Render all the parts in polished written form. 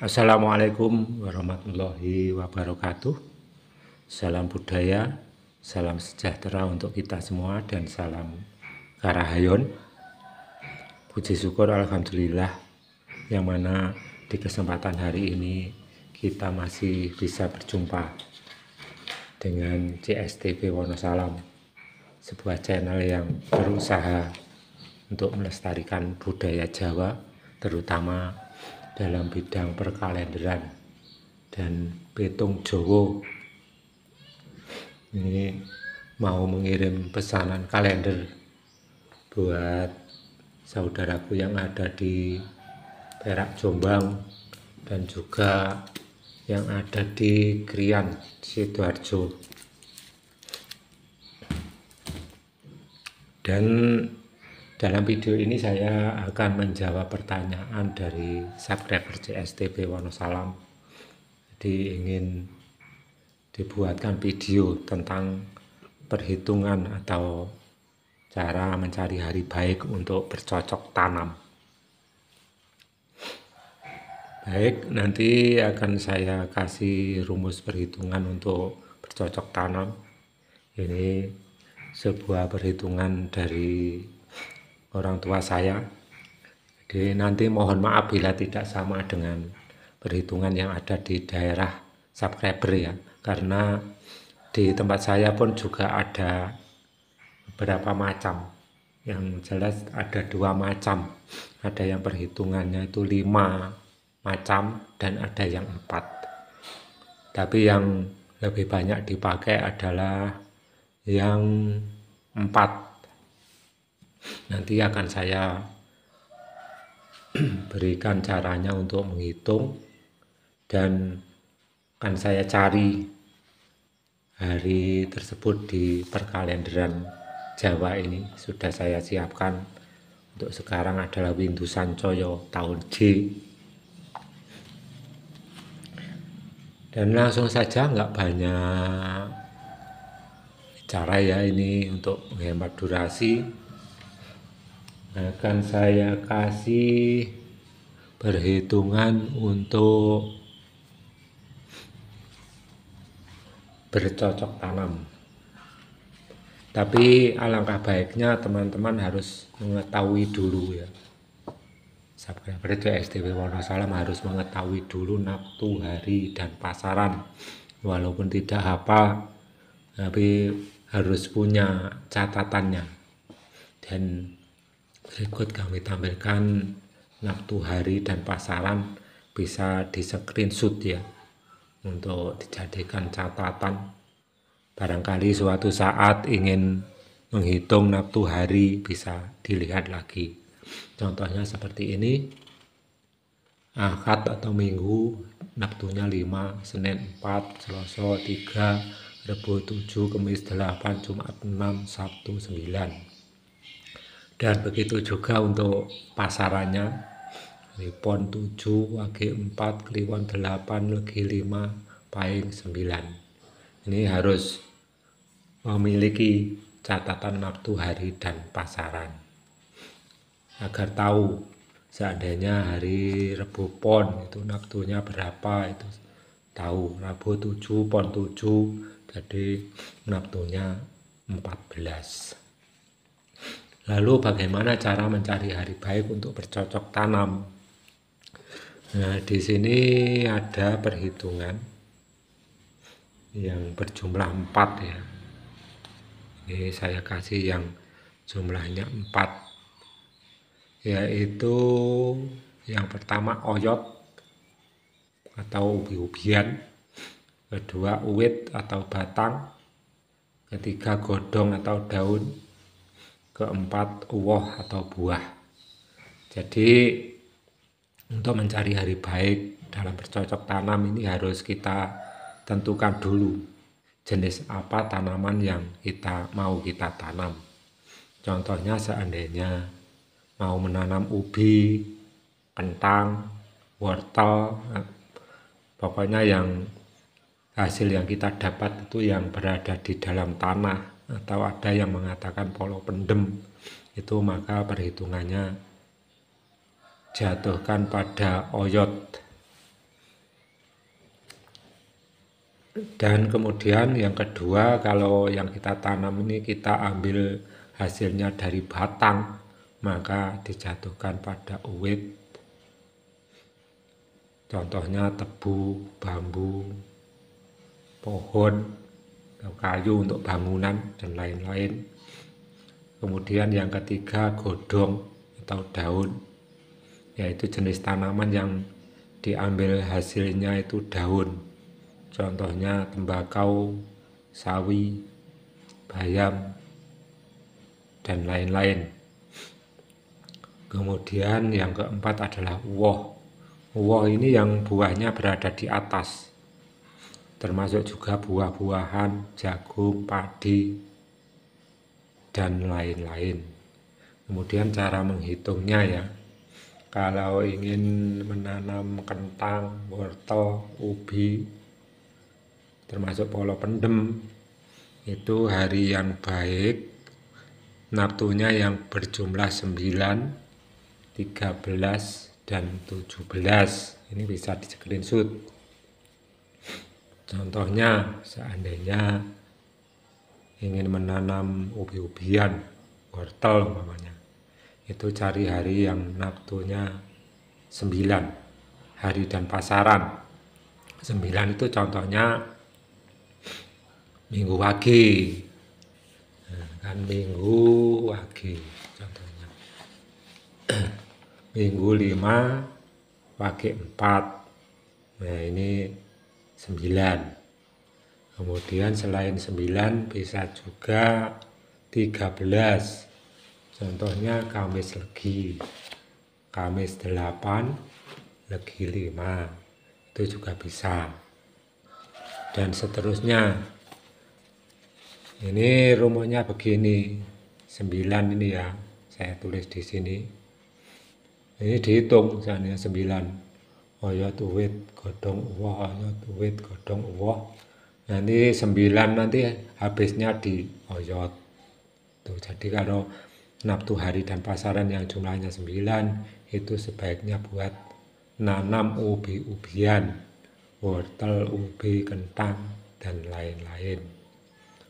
Assalamualaikum warahmatullahi wabarakatuh. Salam budaya, salam sejahtera untuk kita semua dan salam karahayon. Puji syukur alhamdulillah yang mana di kesempatan hari ini kita masih bisa berjumpa dengan CSTV Wonosalam, sebuah channel yang berusaha untuk melestarikan budaya Jawa, terutama dalam bidang perkalenderan dan petung Jowo. Ini mau mengirim pesanan kalender buat saudaraku yang ada di Perak, Jombang, dan juga yang ada di Krian, Sidoarjo. Dan dalam video ini saya akan menjawab pertanyaan dari subscriber CSTV Wonosalam. Jadi ingin dibuatkan video tentang perhitungan atau cara mencari hari baik untuk bercocok tanam. Baik, nanti akan saya kasih rumus perhitungan untuk bercocok tanam. Ini sebuah perhitungan dari orang tua saya. Jadi nanti mohon maaf bila tidak sama dengan perhitungan yang ada di daerah subscriber ya, karena di tempat saya pun juga ada beberapa macam. Yang jelas ada 2 macam, ada yang perhitungannya itu 5 macam dan ada yang 4. Tapi yang lebih banyak dipakai adalah yang 4. Nanti akan saya berikan caranya untuk menghitung dan akan saya cari hari tersebut di perkalenderan Jawa ini. Sudah saya siapkan. Untuk sekarang adalah Windu Sancoyo tahun J. Dan langsung saja, nggak banyak cara ya ini untuk menghemat durasi. Akan saya kasih perhitungan untuk bercocok tanam. Tapi alangkah baiknya teman-teman harus mengetahui dulu ya. Subscriber CSTV Wonosalam harus mengetahui dulu naftu, hari, dan pasaran. Walaupun tidak hafal, tapi harus punya catatannya. Dan berikut kami tampilkan naftu, hari, dan pasaran, bisa di screenshot ya untuk dijadikan catatan. Barangkali suatu saat ingin menghitung naftu hari bisa dilihat lagi. Contohnya seperti ini. Ahad atau Minggu naftunya 5, Senin 4, Selasa 3, Rabu 7, Kamis 8, Jumat 6, Sabtu 9. Dan begitu juga untuk pasarannya. Lipon 7, Wage 4, Kliwon 8, Legi 5, Pahing 9. Ini harus memiliki catatan naftu hari dan pasaran agar tahu seandainya hari Rebu Pon itu naftunya berapa, itu tahu. Rabu 7 Pon 7 jadi naftunya 14. Lalu bagaimana cara mencari hari baik untuk bercocok tanam? Nah, di sini ada perhitungan yang berjumlah 4 ya. Ini saya kasih yang jumlahnya 4, yaitu yang pertama oyot atau ubi-ubian, kedua uwit atau batang, ketiga godong atau daun, keempat uwoh atau buah. Jadi untuk mencari hari baik dalam bercocok tanam ini harus kita tentukan dulu jenis apa tanaman yang mau kita tanam. Contohnya seandainya mau menanam ubi, kentang, wortel, pokoknya yang hasil yang kita dapat itu yang berada di dalam tanah, atau ada yang mengatakan polo pendem, itu maka perhitungannya jatuhkan pada oyot. Dan kemudian yang kedua, kalau yang kita tanam ini kita ambil hasilnya dari batang, maka dijatuhkan pada uwit. Contohnya tebu, bambu, pohon, kayu untuk bangunan, dan lain-lain. Kemudian yang ketiga, godong atau daun, yaitu jenis tanaman yang diambil hasilnya itu daun. Contohnya tembakau, sawi, bayam, dan lain-lain. Kemudian yang keempat adalah uwoh. Uwoh ini yang buahnya berada di atas, termasuk juga buah-buahan, jagung, padi, dan lain-lain. Kemudian cara menghitungnya ya, kalau ingin menanam kentang, wortel, ubi, termasuk polo pendem, itu hari yang baik naftunya yang berjumlah 9, 13, dan 17. Ini bisa di screenshot. Contohnya seandainya ingin menanam ubi-ubian, wortel umpamanya, itu cari hari yang naftunya 9, hari dan pasaran. 9 itu contohnya Minggu Wage, kan Minggu Wage contohnya. Minggu 5, Wage 4. Nah ini 9. Kemudian selain 9 bisa juga 13. Contohnya Kamis Legi, Kamis 8, Legi 5. Itu juga bisa. Dan seterusnya. Ini rumusnya begini, 9 ini ya, saya tulis di sini. Ini dihitung misalnya 9. Oyot uwit godhong uwoh, oyot uwit godhong uwoh. Nanti 9 nanti habisnya di oyot. Tuh, jadi kalau naftu hari dan pasaran yang jumlahnya 9 itu sebaiknya buat nanam ubi-ubian, wortel, ubi, kentang, dan lain-lain.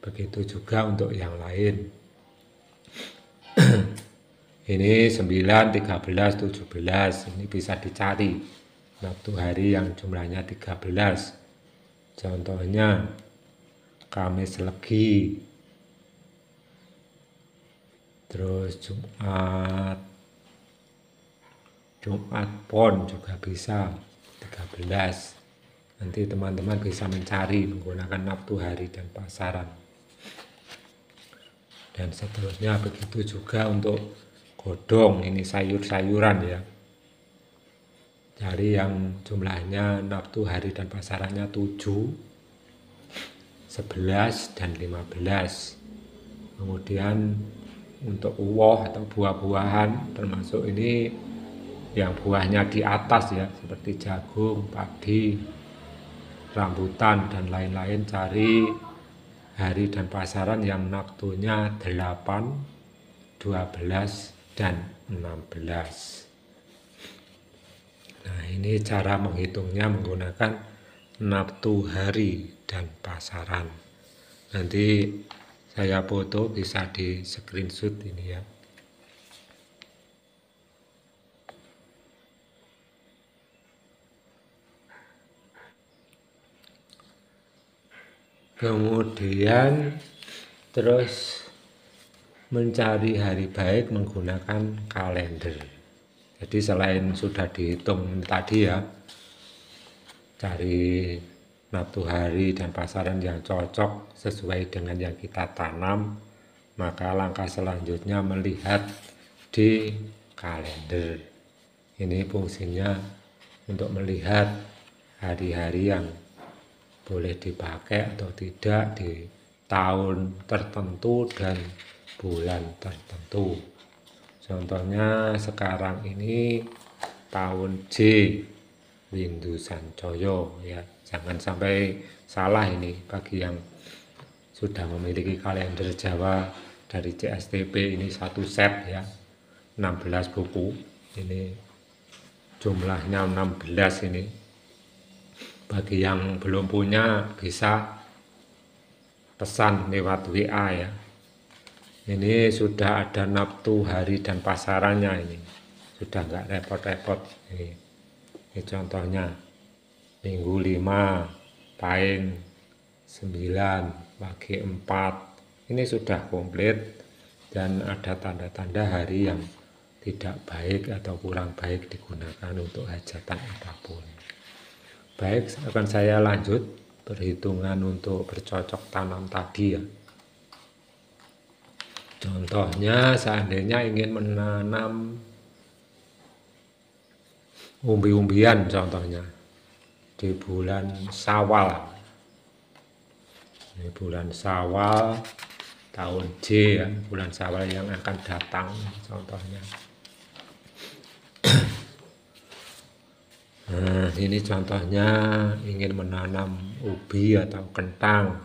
Begitu juga untuk yang lain. Ini 9, 13, 17. Ini bisa dicari naftu hari yang jumlahnya 13. Contohnya Kamis Legi, terus Jumat Pon juga bisa 13. Nanti teman-teman bisa mencari menggunakan naftu hari dan pasaran. Dan seterusnya begitu juga untuk godong, ini sayur-sayuran ya. Cari yang jumlahnya naftu hari dan pasarannya 7, 11, dan 15. Kemudian untuk uwoh atau buah-buahan termasuk ini yang buahnya di atas ya, seperti jagung, padi, rambutan, dan lain-lain, cari hari dan pasaran yang naftunya 8, 12, dan 16. Nah ini cara menghitungnya menggunakan naftu hari dan pasaran. Nanti saya foto, bisa di screenshot ini ya. Kemudian terus mencari hari baik menggunakan kalender. Jadi selain sudah dihitung tadi ya, cari naftu hari dan pasaran yang cocok sesuai dengan yang kita tanam, maka langkah selanjutnya melihat di kalender. Ini fungsinya untuk melihat hari-hari yang boleh dipakai atau tidak di tahun tertentu dan bulan tertentu. Contohnya sekarang ini tahun J, Windu Sancoyo ya. Jangan sampai salah ini bagi yang sudah memiliki kalender Jawa dari CSTP, ini satu set ya, 16 buku. Ini jumlahnya 16 ini. Bagi yang belum punya bisa pesan lewat WA ya. Ini sudah ada naftu hari dan pasarannya ini. Sudah nggak repot-repot. Ini contohnya. Minggu 5, Pahing 9, Wage 4. Ini sudah komplit dan ada tanda-tanda hari yang tidak baik atau kurang baik digunakan untuk hajatan apapun. Baik, akan saya lanjut perhitungan untuk bercocok tanam tadi ya. Contohnya seandainya ingin menanam umbi-umbian contohnya di bulan Syawal. Ini bulan Syawal tahun J ya, bulan Syawal yang akan datang contohnya. Nah, ini contohnya ingin menanam ubi atau kentang.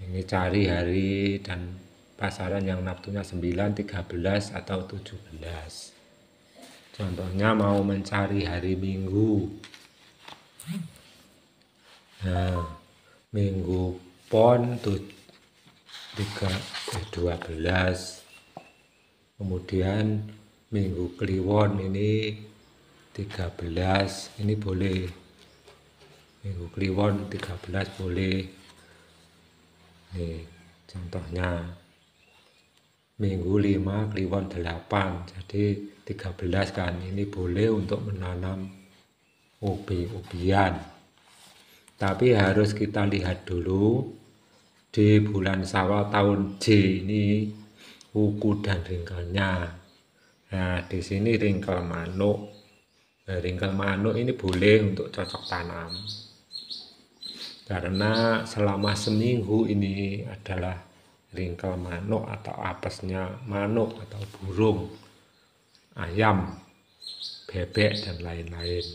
Ini cari hari dan pasaran yang naftunya 9, 13 atau 17. Contohnya mau mencari hari Minggu. Nah, Minggu Pon 12. Kemudian Minggu Kliwon ini 13. Ini boleh. Minggu Kliwon 13 boleh. Nih, contohnya Minggu 5 Kliwon 8. Jadi 13 kan. Ini boleh untuk menanam ubi-ubian. Tapi harus kita lihat dulu di bulan Syawal tahun J ini uku dan ringkelnya. Nah, di sini ringkel manuk. Nah, ringkel manuk ini boleh untuk cocok tanam. Karena selama seminggu ini adalah ringkel manuk atau apesnya manuk atau burung, ayam, bebek, dan lain-lain.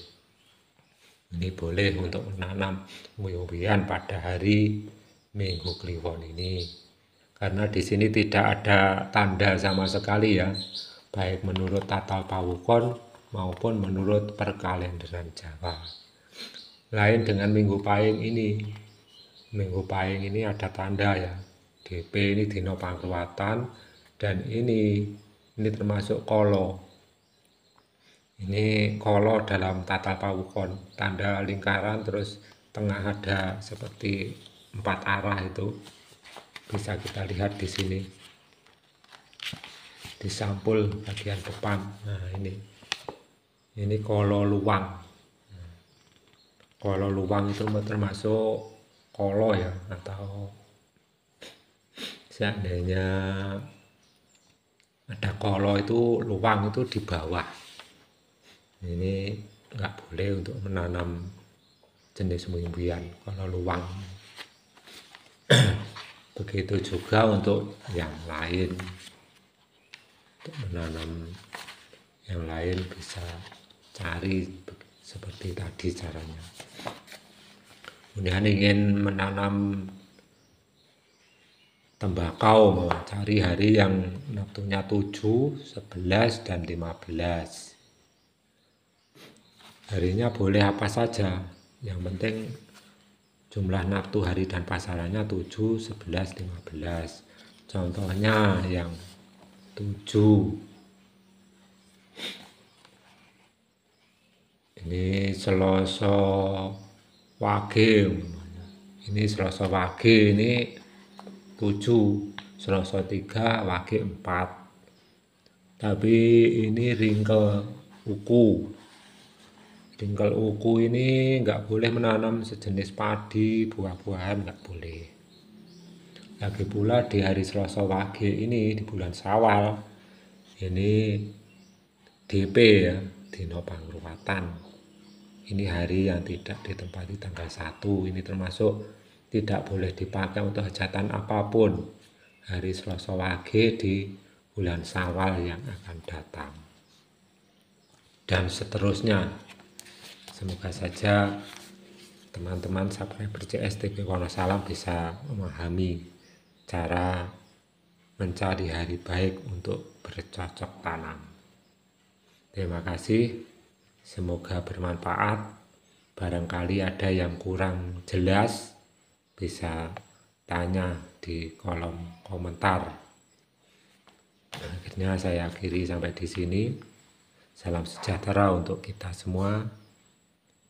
Ini boleh untuk menanam umbi-umbian pada hari Minggu Kliwon ini. Karena di sini tidak ada tanda sama sekali ya, baik menurut tata pawukon maupun menurut perkalenderan Jawa. Lain dengan Minggu Pahing ini. Minggu Pahing ini ada tanda ya. DP ini dino pangruatan dan ini termasuk kolo. Ini kolo dalam tata pawukon, tanda lingkaran terus tengah ada seperti 4 arah itu. Bisa kita lihat di sini. Di sampul bagian depan. Nah, ini kolo luwang. Kolo luwang itu termasuk kolo ya, atau seandainya ada kolo itu luwang itu di bawah. Ini nggak boleh untuk menanam jenis umbi-umbian kalau luwang. Begitu juga untuk yang lain. Untuk menanam yang lain bisa cari seperti tadi caranya. Kemudian ingin menanam tembakau, cari hari yang naftunya 7, 11, dan 15. Harinya boleh apa saja, yang penting jumlah naftu hari dan pasarannya 7, 11, 15. Contohnya yang 7. Ini Selasa Wage. Ini Selasa Wage ini 7. Selasa 3 Wage 4. Tapi ini ringkel uku. Ringkel uku ini nggak boleh menanam sejenis padi, buah-buahan nggak boleh. Lagi pula di hari Selasa Wage ini di bulan Syawal ini DP ya, dino pangruatan. Ini hari yang tidak ditempati tanggal 1. Ini termasuk tidak boleh dipakai untuk hajatan apapun. Hari Selasa Wage di bulan Syawal yang akan datang. Dan seterusnya. Semoga saja teman-teman subscriber CSTB Wonosalam bisa memahami cara mencari hari baik untuk bercocok tanam. Terima kasih, semoga bermanfaat. Barangkali ada yang kurang jelas, bisa tanya di kolom komentar. Akhirnya saya akhiri sampai di sini. Salam sejahtera untuk kita semua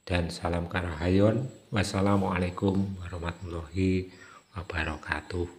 dan salam karahayon. Wassalamualaikum warahmatullahi wabarakatuh.